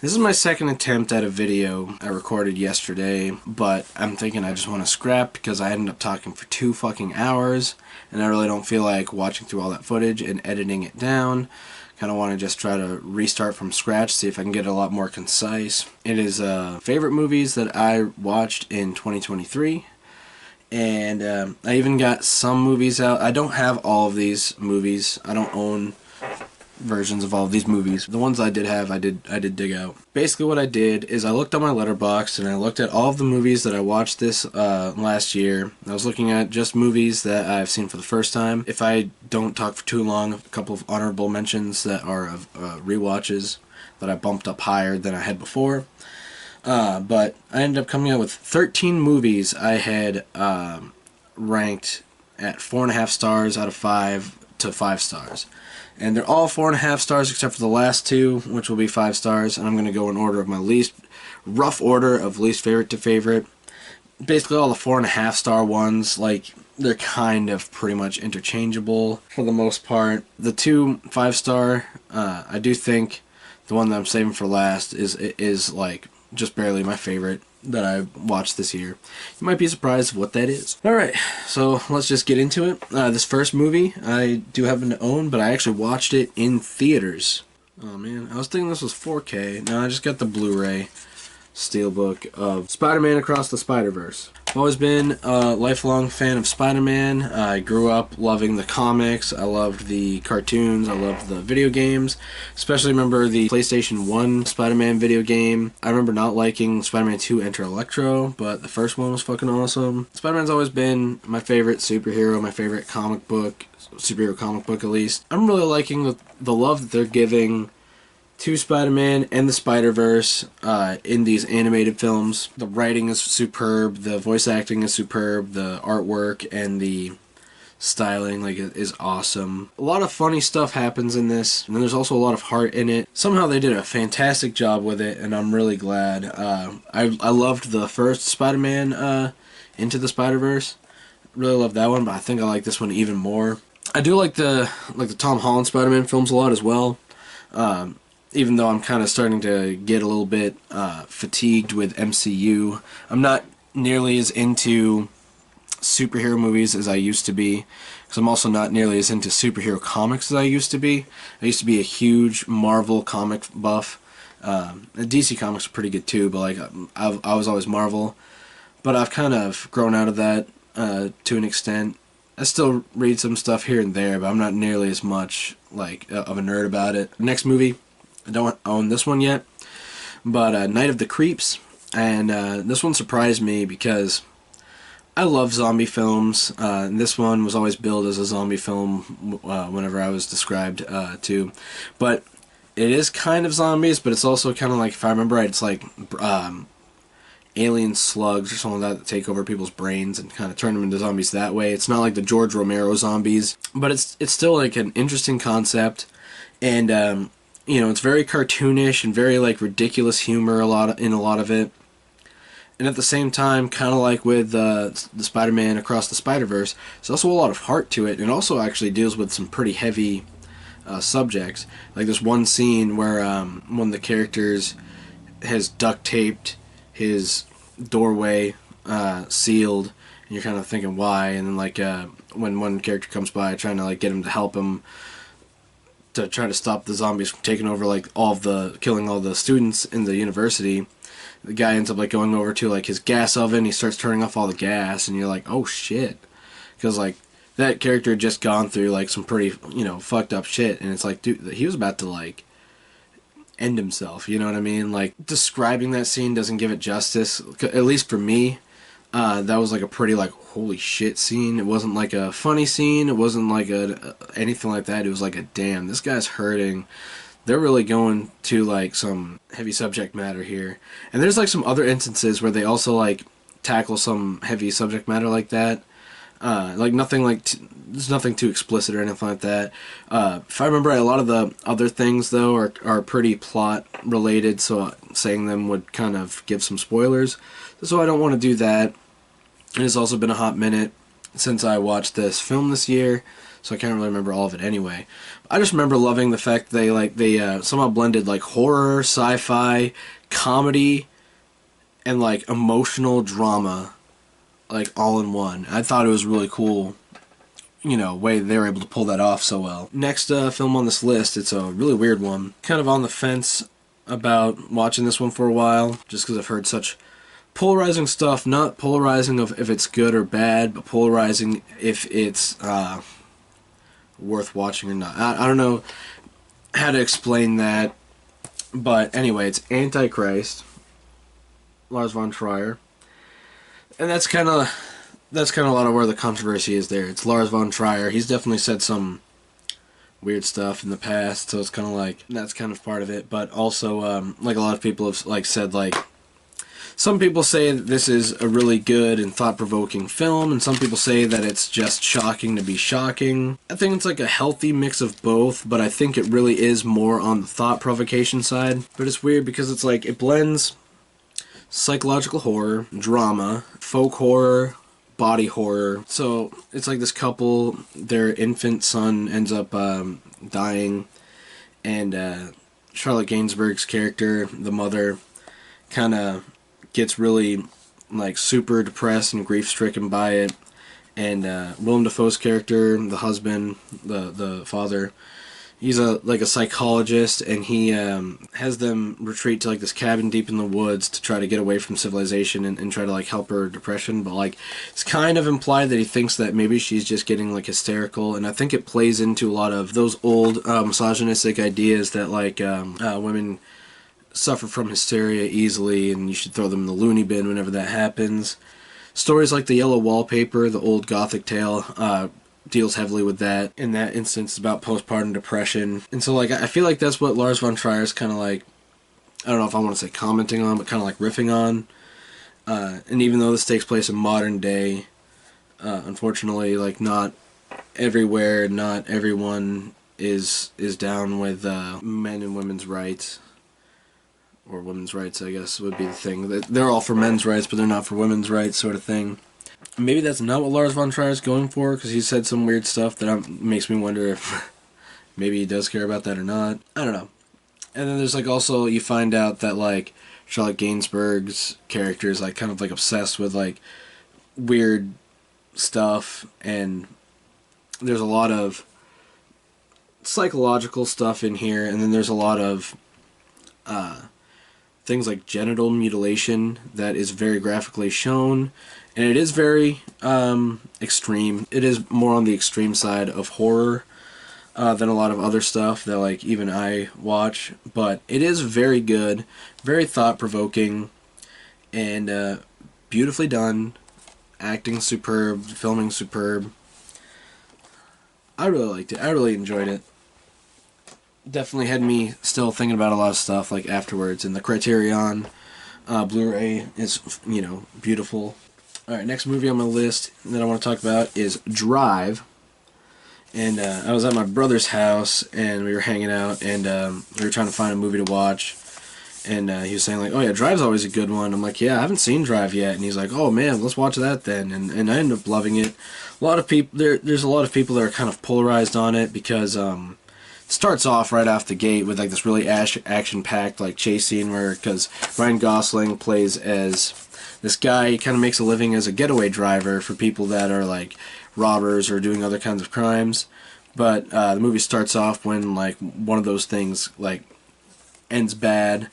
This is my second attempt at a video I recorded yesterday, but I'm thinking I just want to scrap because I ended up talking for 2 fucking hours, and I really don't feel like watching through all that footage and editing it down. Kind of want to just try to restart from scratch, see if I can get it a lot more concise. It is favorite movies that I watched in 2023. And I even got some movies out. I don't have all of these movies. I don't own versions of all of these movies. The ones I did have, I did dig out. Basically what I did is I looked on my letterbox and I looked at all of the movies that I watched this last year. I was looking at just movies that I've seen for the first time. If I don't talk for too long, a couple of honorable mentions that are of rewatches that I bumped up higher than I had before. But I ended up coming out with 13 movies I had ranked at 4.5 stars out of 5 to 5 stars. And they're all 4.5 stars except for the last 2, which will be 5 stars. And I'm going to go in order of my rough order of least favorite to favorite. Basically all the 4.5 star ones, like, they're kind of pretty much interchangeable for the most part. The 2 5-star, I do think the one that I'm saving for last is like just barely my favorite that I watched this year. You might be surprised of what that is. Alright, so let's just get into it. This first movie I do happen to own, but I actually watched it in theaters. Oh man, I was thinking this was 4K. No, I just got the Blu-ray steelbook of Spider-Man Across the Spider-Verse. I've always been a lifelong fan of Spider-Man. I grew up loving the comics. I loved the cartoons. I loved the video games. Especially remember the PlayStation 1 Spider-Man video game. I remember not liking Spider-Man 2 Enter Electro, but the first one was fucking awesome. Spider-Man's always been my favorite superhero, my favorite comic book, superhero comic book at least. I'm really liking the love that they're giving to Spider-Man and the Spider-Verse in these animated films. The writing is superb, the voice acting is superb, the artwork and the styling is awesome. A lot of funny stuff happens in this, and there's also a lot of heart in it. Somehow they did a fantastic job with it, and I'm really glad. I loved the first Spider-Man Into the Spider-Verse. Really loved that one, but I think I like this one even more. I do like the Tom Holland Spider-Man films a lot as well. Even though I'm kind of starting to get a little bit fatigued with MCU. I'm not nearly as into superhero movies as I used to be, because I'm also not nearly as into superhero comics as I used to be. I used to be a huge Marvel comic buff. DC comics are pretty good too, but like I was always Marvel. But I've kind of grown out of that to an extent. I still read some stuff here and there, but I'm not nearly as much like of a nerd about it. Next movie, I don't own this one yet, but Night of the Creeps, and this one surprised me because I love zombie films, and this one was always billed as a zombie film whenever I was described to, but it is kind of zombies, but it's also kind of like, if I remember right, it's like alien slugs or something like that take over people's brains and kind of turn them into zombies that way. It's not like the George Romero zombies, but it's still like an interesting concept, and you know, it's very cartoonish and very like ridiculous humor in a lot of it. And at the same time, kind of like with the Spider-Man Across the Spider-Verse, there's also a lot of heart to it, and also actually deals with some pretty heavy subjects. Like there's one scene where one of the characters has duct taped his doorway sealed, and you're kind of thinking why, and then like when one character comes by trying to like get him to help him to try to stop the zombies from taking over, like killing all the students in the university, the guy ends up like going over to like his gas oven. He starts turning off all the gas, and you're like, oh shit, because like that character had just gone through like some pretty fucked up shit, and it's like, dude, he was about to like end himself. You know what I mean? Like describing that scene doesn't give it justice, at least for me. That was like a pretty like holy shit scene. It wasn't like a funny scene. It wasn't like anything like that. It was like a damn, this guy's hurting. They're really going to like some heavy subject matter here. And there's like some other instances where they also like tackle some heavy subject matter like that. Like nothing like there's nothing too explicit or anything like that. If I remember right, a lot of the other things though are pretty plot related, so saying them would kind of give some spoilers. So I don't want to do that. It has also been a hot minute since I watched this film this year, so I can't really remember all of it anyway. I just remember loving the fact they somehow blended like horror, sci-fi, comedy, and like emotional drama, like all in one. I thought it was really cool, way they were able to pull that off so well. Next film on this list, it's a really weird one. Kind of on the fence about watching this one for a while, just because I've heard such polarizing stuff. Not polarizing of if it's good or bad, but polarizing if it's worth watching or not. I don't know how to explain that, but anyway, it's Antichrist, Lars von Trier, and that's kind of a lot of where the controversy is there. It's Lars von Trier. He's definitely said some weird stuff in the past, so it's kind of like that's kind of part of it. But also, like a lot of people have like said, like some people say that this is a really good and thought-provoking film, and some people say that it's just shocking to be shocking. I think it's like a healthy mix of both, but I think it really is more on the thought-provocation side. But it's weird because it's like it blends psychological horror, drama, folk horror, body horror. So it's like this couple, their infant son ends up dying, and Charlotte Gainsbourg's character, the mother, kind of gets really like super depressed and grief stricken by it, and Willem Dafoe's character, the husband, the father, he's a psychologist, and he has them retreat to like this cabin deep in the woods to try to get away from civilization and try to like help her depression. But like it's kind of implied that he thinks that maybe she's just getting like hysterical, and I think it plays into a lot of those old misogynistic ideas that like women suffer from hysteria easily and you should throw them in the loony bin whenever that happens. Stories like The Yellow Wallpaper, the old gothic tale, deals heavily with that. In that instance, it's about postpartum depression. And so like I feel like that's what Lars von Trier is kind of like, I don't know if I want to say commenting on, but kind of like riffing on. And even though this takes place in modern day, unfortunately, like not everywhere, not everyone is down with men and women's rights. Or women's rights, I guess, would be the thing. They're all for men's rights, but they're not for women's rights, sort of thing. Maybe that's not what Lars von Trier is going for, because he said some weird stuff that makes me wonder if maybe he does care about that or not. I don't know. And then there's like also, you find out that like Charlotte Gainsbourg's character is like kind of like obsessed with like weird stuff, and there's a lot of psychological stuff in here, and then there's a lot of things like genital mutilation that is very graphically shown, and it is very extreme. It is more on the extreme side of horror than a lot of other stuff that like even I watch, but it is very good, very thought-provoking, and beautifully done. Acting superb, filming superb. I really liked it. I really enjoyed it. Definitely had me still thinking about a lot of stuff like afterwards, and the Criterion Blu-ray is, beautiful. Alright, next movie on my list that I want to talk about is Drive. And I was at my brother's house, and we were hanging out, and we were trying to find a movie to watch, and he was saying like, oh yeah, Drive's always a good one. I'm like, yeah, I haven't seen Drive yet, and he's like, oh man, let's watch that then, and I ended up loving it. A lot of people, there's a lot of people that are kind of polarized on it, because starts off right off the gate with like this really action-packed like chase scene because Ryan Gosling plays as this guy. He kind of makes a living as a getaway driver for people that are like robbers or doing other kinds of crimes. But the movie starts off when like one of those things like ends bad,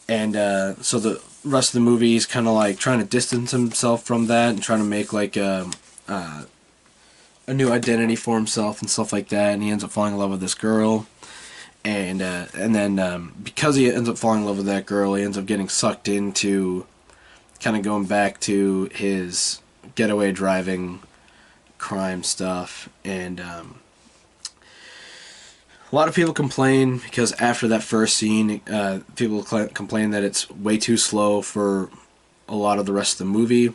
and so the rest of the movie is kind of like trying to distance himself from that and trying to make like a new identity for himself and stuff like that, and he ends up falling in love with this girl, and then because he ends up falling in love with that girl, he ends up getting sucked into kind of going back to his getaway driving crime stuff, and a lot of people complain because after that first scene, people complain that it's way too slow for a lot of the rest of the movie.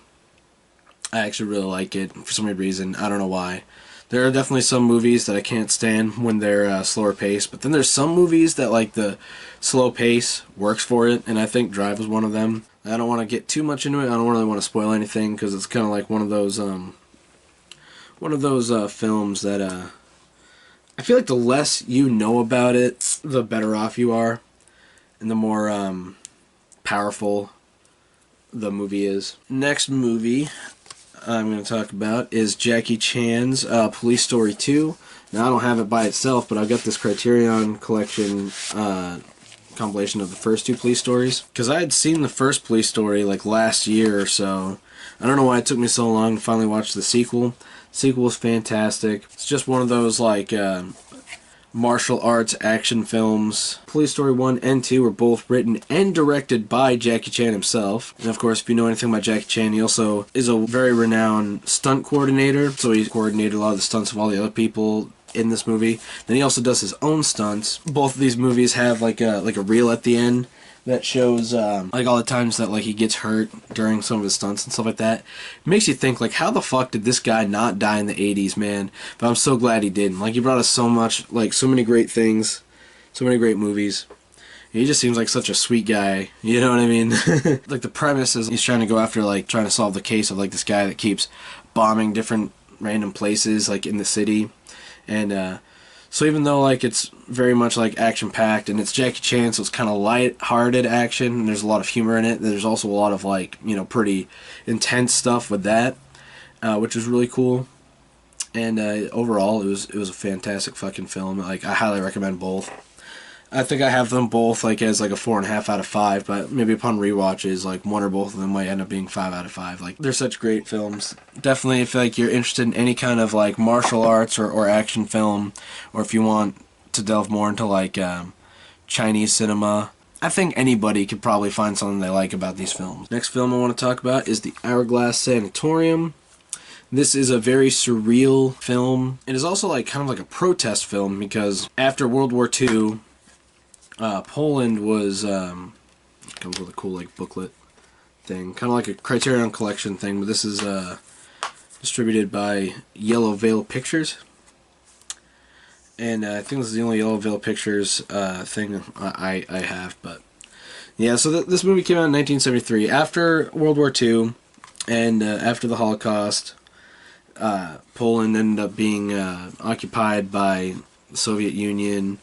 I actually really like it for some weird reason. I don't know why. There are definitely some movies that I can't stand when they're slower paced, but then there's some movies that like the slow pace works for it, and I think Drive was one of them. I don't want to get too much into it. I don't really want to spoil anything because it's kind of like one of those one of those films that I feel like the less you know about it, the better off you are, and the more powerful the movie is. Next movie I'm going to talk about is Jackie Chan's Police Story 2. Now, I don't have it by itself, but I've got this Criterion Collection compilation of the first two Police Stories. Because I had seen the first Police Story like last year or so. I don't know why it took me so long to finally watch the sequel. The sequel was fantastic. It's just one of those like martial arts action films. Police Story 1 and 2 were both written and directed by Jackie Chan himself. And of course, if you know anything about Jackie Chan, he also is a very renowned stunt coordinator. So he coordinated a lot of the stunts of all the other people in this movie. Then he also does his own stunts. Both of these movies have like a reel at the end that shows like all the times that like he gets hurt during some of his stunts and stuff like that. It makes you think like, how the fuck did this guy not die in the 80s, man? But I'm so glad he didn't. Like, he brought us so much, like so many great things, so many great movies. He just seems like such a sweet guy, you know what I mean? Like, the premise is he's trying to go after, like, trying to solve the case of like this guy that keeps bombing different random places like in the city. And so even though like it's very much like action-packed and it's Jackie Chan, so it's kind of light-hearted action and there's a lot of humor in it, there's also a lot of like, you know, pretty intense stuff with that, which is really cool. And overall, it was a fantastic fucking film. Like, I highly recommend both. I think I have them both like as like a 4.5 out of 5, but maybe upon rewatches, like one or both of them might end up being 5 out of 5. Like, they're such great films. Definitely, if like you're interested in any kind of like martial arts or action film, or if you want to delve more into like Chinese cinema, I think anybody could probably find something they like about these films. Next film I want to talk about is The Hourglass Sanatorium. This is a very surreal film. It is also like kind of like a protest film because after World War II, Poland was, comes with a cool like booklet thing, kind of like a Criterion Collection thing, but this is distributed by Yellow Veil Pictures, and I think this is the only Yellow Veil Pictures thing I have. But yeah, so this movie came out in 1973 after World War II, and after the Holocaust. Poland ended up being occupied by the Soviet Union,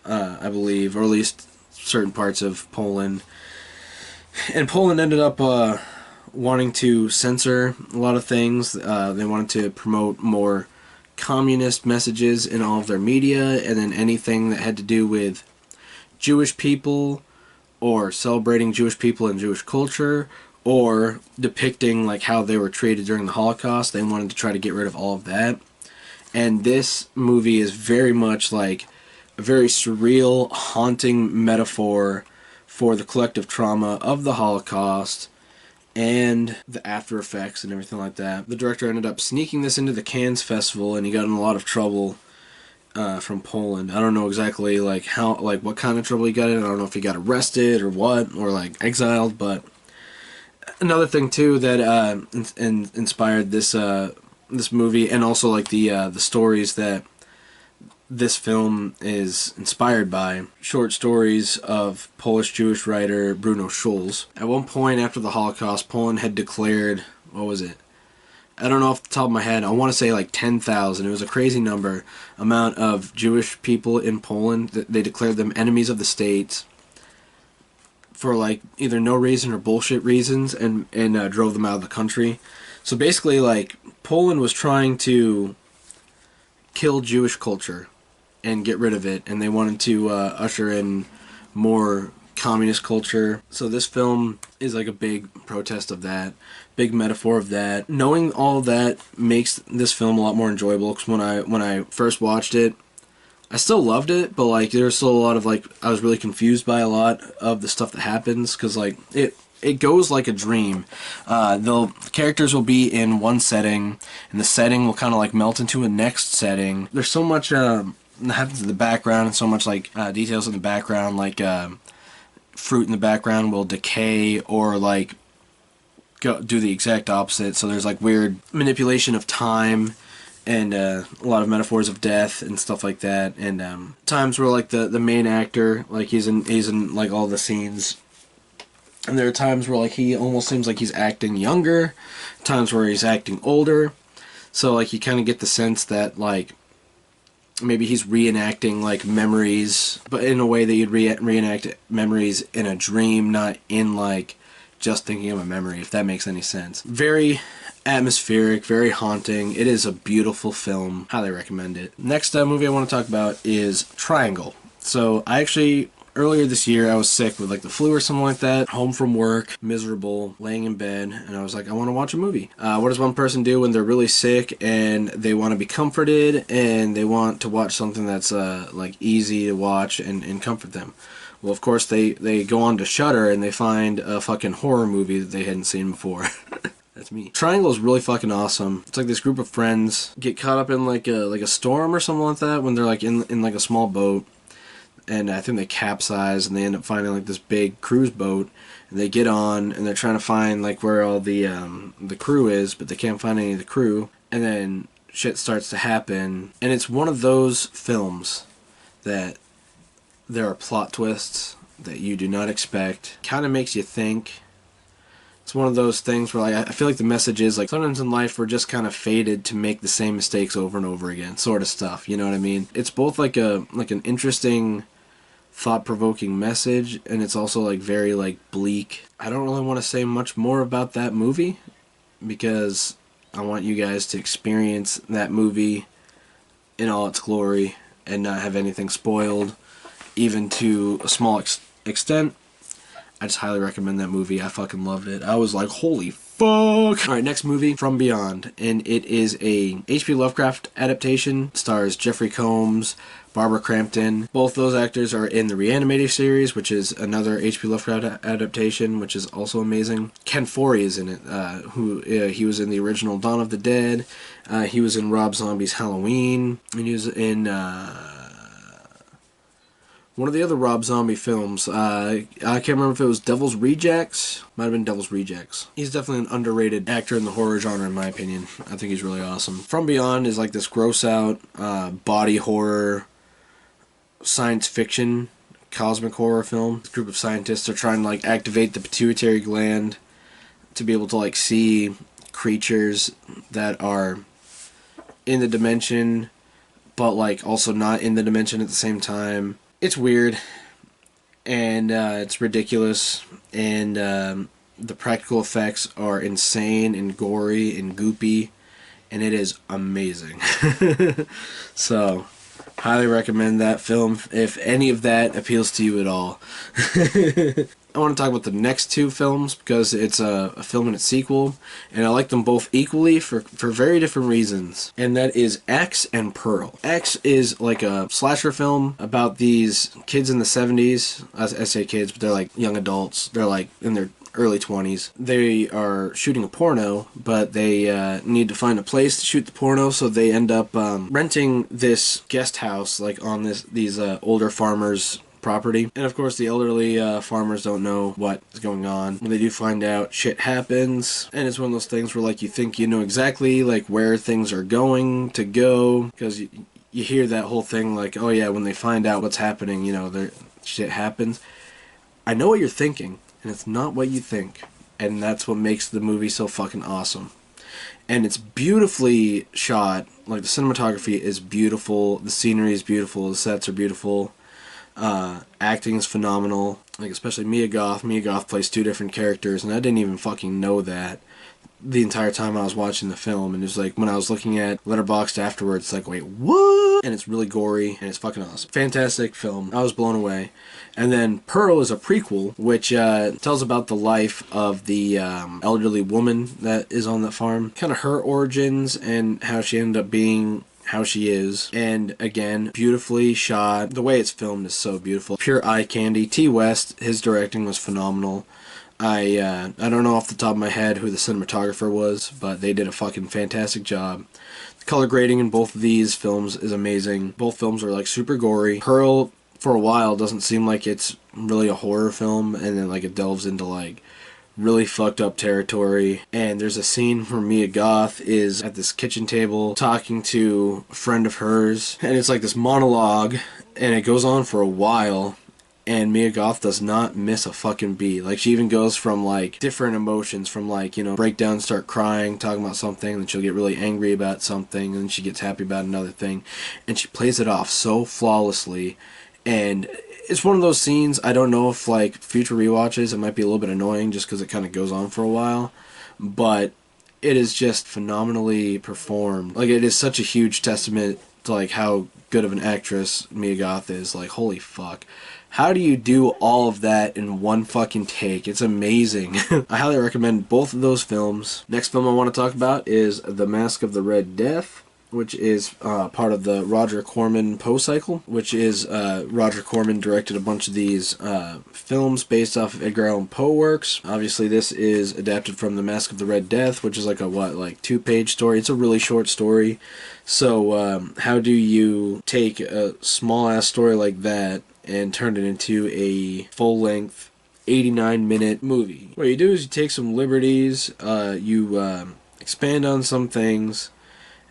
I believe, or at least certain parts of Poland. And Poland ended up wanting to censor a lot of things. They wanted to promote more communist messages in all of their media, and then anything that had to do with Jewish people or celebrating Jewish people and Jewish culture or depicting like how they were treated during the Holocaust. They wanted to try to get rid of all of that. And this movie is very much like a very surreal, haunting metaphor for the collective trauma of the Holocaust and the after effects and everything like that. The director ended up sneaking this into the Cannes Festival, and he got in a lot of trouble from Poland. I don't know exactly like how, like what kind of trouble he got in. I don't know if he got arrested or what, or like exiled. But another thing too that inspired this this movie, and also like the stories that this film is inspired by, short stories of Polish Jewish writer Bruno Schulz. At one point after the Holocaust, Poland had declared, what was it? I don't know off the top of my head. I want to say like 10,000. It was a crazy amount of Jewish people in Poland. They declared them enemies of the state for like either no reason or bullshit reasons, and drove them out of the country. So basically, like, Poland was trying to kill Jewish culture and get rid of it, and they wanted to usher in more communist culture. So this film is like a big protest of that, big metaphor of that. Knowing all that makes this film a lot more enjoyable, because when I first watched it, I still loved it, but like there was still a lot of like, I was really confused by a lot of the stuff that happens, because like it goes like a dream. The characters will be in one setting, and the setting will kind of like melt into a next setting. There's so much happens in the background, and so much like details in the background, like fruit in the background will decay or like do the exact opposite. So there's like weird manipulation of time, and a lot of metaphors of death and stuff like that. And times where like the main actor, like he's in like all the scenes, and there are times where like he almost seems like he's acting younger, times where he's acting older. So like you kind of get the sense that like maybe he's reenacting like memories, but in a way that you'd reenact memories in a dream, not in like just thinking of a memory, if that makes any sense. Very atmospheric, very haunting. It is a beautiful film. Highly recommend it. Next movie I want to talk about is Triangle. So I actually, earlier this year, I was sick with like the flu or something like that, home from work, miserable, laying in bed, and I was like, I want to watch a movie. What does one person do when they're really sick and they want to be comforted and they want to watch something that's like easy to watch and comfort them? Well, of course, they go on to Shudder and they find a fucking horror movie that they hadn't seen before. That's me. Triangle is really fucking awesome. It's like this group of friends get caught up in like a storm or something like that when they're like in like a small boat, and I think they capsize and they end up finding like this big cruise boat, and they get on and they're trying to find like where all the crew is, but they can't find any of the crew, and then shit starts to happen, and it's one of those films that there are plot twists that you do not expect. Kind of makes you think. It's one of those things where like I feel like the message is like sometimes in life we're just kind of fated to make the same mistakes over and over again, sort of stuff. You know what I mean? It's both like an interesting, thought-provoking message, and it's also like very like bleak. I don't really want to say much more about that movie because I want you guys to experience that movie in all its glory and not have anything spoiled, even to a small extent. I just highly recommend that movie. I fucking loved it. I was like, holy fuck. Alright, next movie, From Beyond. And it is a H.P. Lovecraft adaptation. Stars Jeffrey Combs, Barbara Crampton. Both those actors are in the Reanimator series, which is another H.P. Lovecraft adaptation, which is also amazing. Ken Foree is in it. He was in the original Dawn of the Dead. He was in Rob Zombie's Halloween. And he was in one of the other Rob Zombie films. I can't remember if it was Devil's Rejects. Might have been Devil's Rejects. He's definitely an underrated actor in the horror genre, in my opinion. I think he's really awesome. From Beyond is like this gross out body horror, science fiction, cosmic horror film. This group of scientists are trying to like activate the pituitary gland to be able to like see creatures that are in the dimension, but like also not in the dimension at the same time. It's weird, and it's ridiculous, and the practical effects are insane and gory and goopy, and it is amazing. So, highly recommend that film if any of that appeals to you at all. I want to talk about the next two films because it's a film and a sequel, and I like them both equally for very different reasons. And that is X and Pearl. X is like a slasher film about these kids in the 70s. I say kids, but they're like young adults. They're like in their early 20s. They are shooting a porno, but they need to find a place to shoot the porno, so they end up renting this guest house like on these older farmers' property. And of course the elderly farmers don't know what's going on. When they do find out, shit happens, and it's one of those things where like you think you know exactly like where things are going to go, because you hear that whole thing like, oh yeah, when they find out what's happening, you know, shit happens. I know what you're thinking, and it's not what you think, and that's what makes the movie so fucking awesome. And it's beautifully shot. Like the cinematography is beautiful, the scenery is beautiful, the sets are beautiful. Acting is phenomenal, like especially Mia Goth. Mia Goth plays two different characters, and I didn't even fucking know that the entire time I was watching the film. And it was like when I was looking at Letterboxd afterwards, like, wait, what? And it's really gory, and it's fucking awesome. Fantastic film. I was blown away. And then Pearl is a prequel, which tells about the life of the elderly woman that is on that farm, kind of her origins and how she ended up being how she is. And again, beautifully shot. The way it's filmed is so beautiful. Pure eye candy. T. West, his directing was phenomenal. I don't know off the top of my head who the cinematographer was, but they did a fucking fantastic job. The color grading in both of these films is amazing. Both films are like super gory. Pearl, for a while, doesn't seem like it's really a horror film, and then like it delves into like really fucked up territory. And there's a scene where Mia Goth is at this kitchen table talking to a friend of hers, and it's like this monologue, and it goes on for a while, And Mia Goth does not miss a fucking beat. Like, she even goes from, like, different emotions, from, like, you know, breakdown, start crying, talking about something, then she'll get really angry about something, and then she gets happy about another thing. And she plays it off so flawlessly. And it's one of those scenes, I don't know if, like, future rewatches, it might be a little bit annoying just because it kind of goes on for a while. But it is just phenomenally performed. Like, it is such a huge testament to, like, how good of an actress Mia Goth is. Like, holy fuck. How do you do all of that in one fucking take? It's amazing. I highly recommend both of those films. Next film I want to talk about is The Mask of the Red Death, which is part of the Roger Corman Poe cycle, which is Roger Corman directed a bunch of these films based off of Edgar Allan Poe works. Obviously, this is adapted from The Mask of the Red Death, which is like a, like 2-page story. It's a really short story. So how do you take a small-ass story like that and turn it into a full-length 89-minute movie? What you do is you take some liberties, you expand on some things,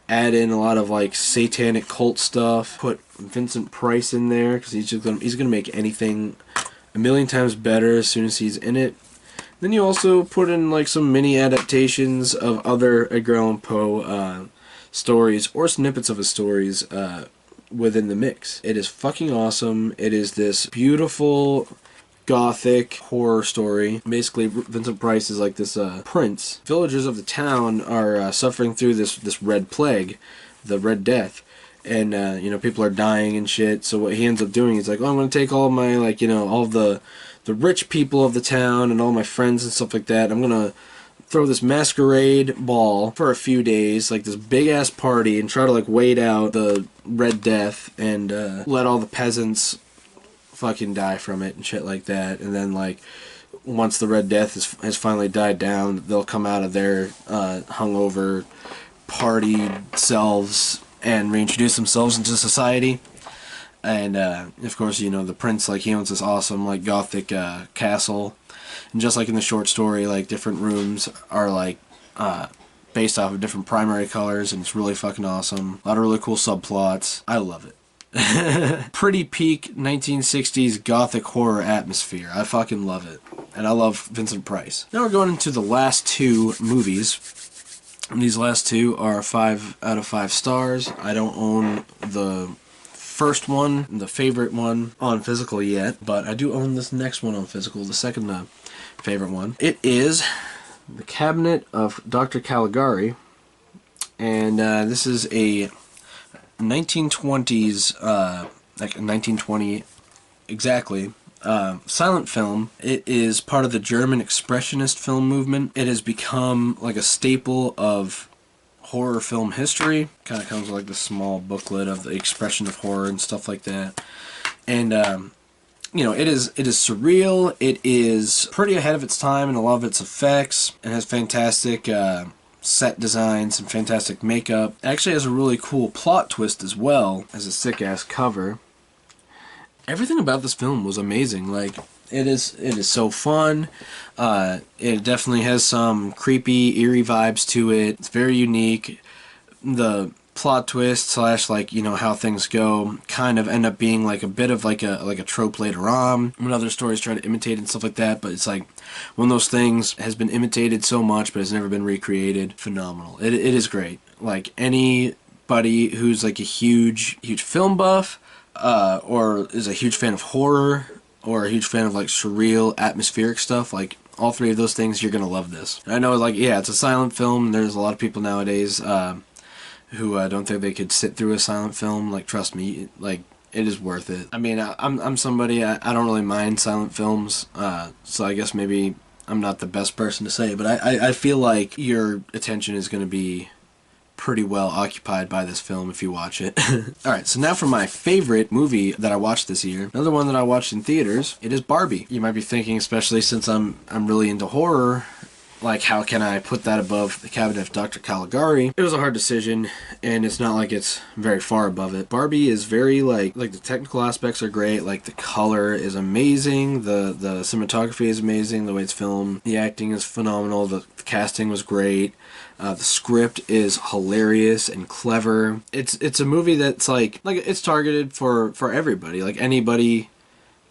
add in a lot of like satanic cult stuff, put Vincent Price in there because he's gonna make anything a million times better as soon as he's in it. Then you also put in like some mini adaptations of other Edgar Allan Poe stories or snippets of his stories within the mix. It is fucking awesome. It is this beautiful gothic horror story. Basically, Vincent Price is like this prince. Villagers of the town are suffering through this red plague, the Red Death, and you know, people are dying and shit. So what he ends up doing is like, oh, I'm gonna take all my, like, you know, all the rich people of the town and all my friends and stuff like that. I'm gonna throw this masquerade ball for a few days, like this big ass party, and try to like wait out the Red Death and let all the peasants fucking die from it and shit like that. And then like once the Red Death has finally died down, they'll come out of their hungover party selves and reintroduce themselves into society. And of course, you know, the prince, like, he owns this awesome like gothic castle, and just like in the short story, like different rooms are like based off of different primary colors, and it's really fucking awesome. A lot of really cool subplots. I love it. Pretty peak 1960s gothic horror atmosphere. I fucking love it. And I love Vincent Price. Now we're going into the last two movies. And these last two are 5 out of 5 stars. I don't own the first one, the favorite one, on physical yet, but I do own this next one on physical, the second favorite one. It is The Cabinet of Dr. Caligari. And this is a 1920s, like 1920 exactly, silent film. It is part of the German expressionist film movement. It has become like a staple of horror film history. Kind of comes with like this small booklet of the expression of horror and stuff like that. And you know, it is surreal. It is pretty ahead of its time in a lot of its effects. It has fantastic set designs and fantastic makeup. It actually has a really cool plot twist as well as a sick-ass cover. Everything about this film was amazing. Like, it is so fun. It definitely has some creepy, eerie vibes to it. It's very unique. The plot twist / like, you know, how things go kind of end up being like a bit of like a trope later on when other stories try to imitate it and stuff like that. But it's like one of those things has been imitated so much but has never been recreated. Phenomenal. It is great. Like, anybody who's like a huge film buff or is a huge fan of horror or a huge fan of like surreal atmospheric stuff, like all three of those things, you're gonna love this. And I know, like, yeah, it's a silent film, and there's a lot of people nowadays who don't think they could sit through a silent film. Like, trust me, like, it is worth it. I mean, I'm somebody, I don't really mind silent films, so I guess maybe I'm not the best person to say, but I feel like your attention is going to be pretty well occupied by this film if you watch it. Alright, so now for my favorite movie that I watched this year. Another one that I watched in theaters. It is Barbie. You might be thinking, especially since I'm really into horror, like, how can I put that above The Cabinet of Dr. Caligari? It was a hard decision, and it's not like it's very far above it. Barbie is very, like the technical aspects are great, like, the color is amazing, the cinematography is amazing, the way it's filmed, the acting is phenomenal, the casting was great, the script is hilarious and clever. It's a movie that's, like, it's targeted for everybody. Like, anybody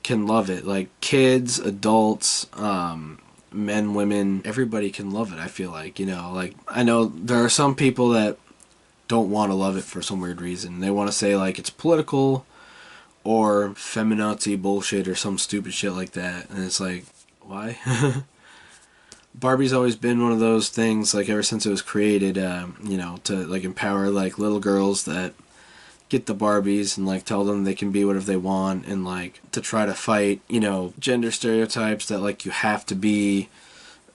can love it. Like kids, adults, men, women, everybody can love it. I feel like, like I know there are some people that don't want to love it for some weird reason. They want to say like it's political or feminazi bullshit or some stupid shit like that. And it's like, why? Barbie's always been one of those things, like ever since it was created, to like empower like little girls that get the Barbies and like tell them they can be whatever they want, and like to try to fight, gender stereotypes that like you have to be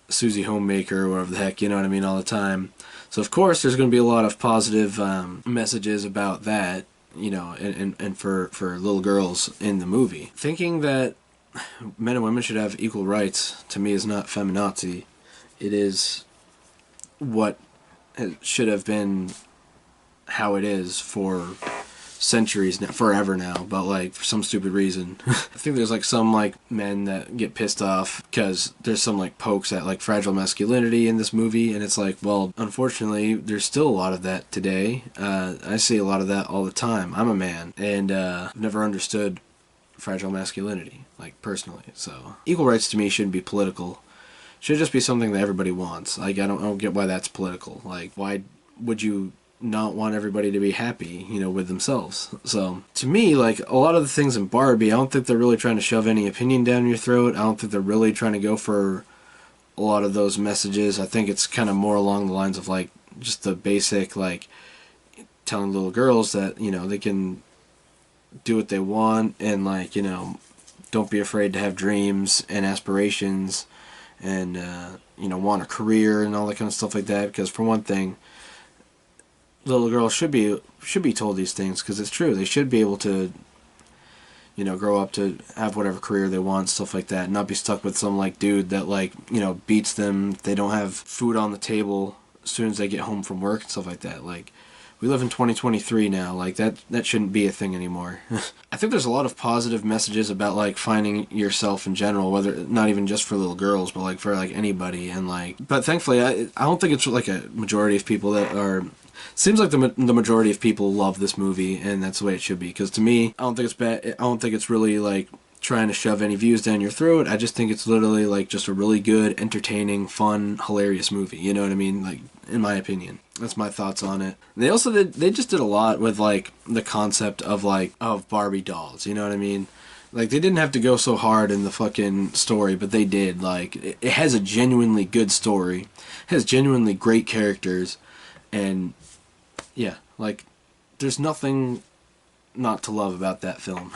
Susie Homemaker or whatever the heck, you know what I mean, all the time. So of course there's going to be a lot of positive messages about that, and for little girls in the movie. Thinking that men and women should have equal rights, to me, is not feminazi. It is what should have been how it is for centuries now, forever now, but like for some stupid reason. I think there's like some like men that get pissed off because there's some like pokes at like fragile masculinity in this movie, and it's like, well, unfortunately there's still a lot of that today. I see a lot of that all the time. I'm a man, and I've never understood fragile masculinity, like personally. So equal rights to me shouldn't be political. Should just be something that everybody wants. Like I don't get why that's political. Like why would you not want everybody to be happy, with themselves? So to me, like a lot of the things in Barbie, I don't think they're really trying to shove any opinion down your throat. I don't think they're really trying to go for a lot of those messages. I think it's kind of more along the lines of like just the basic like telling little girls that they can do what they want, and like don't be afraid to have dreams and aspirations, and want a career and all that kind of stuff like that. Because for one thing, little girls should be told these things, because it's true. They should be able to grow up to have whatever career they want, stuff like that, and not be stuck with some like dude that like beats them. They don't have food on the table as soon as they get home from work and stuff like that. Like we live in 2023 now. Like that shouldn't be a thing anymore. I think there's a lot of positive messages about like finding yourself in general, whether not even just for little girls, but like for like anybody. And like, but thankfully, I don't think it's like a majority of people that are. Seems like the majority of people love this movie, and that's the way it should be. Because to me, I don't think it's bad. I don't think it's really like trying to shove any views down your throat. I just think it's literally like just a really good, entertaining, fun, hilarious movie. You know what I mean? Like, in my opinion, that's my thoughts on it. They also they just did a lot with like the concept of Barbie dolls. You know what I mean? Like, they didn't have to go so hard in the fucking story, but they did. Like, it has a genuinely good story, it has genuinely great characters, and yeah, like, there's nothing not to love about that film.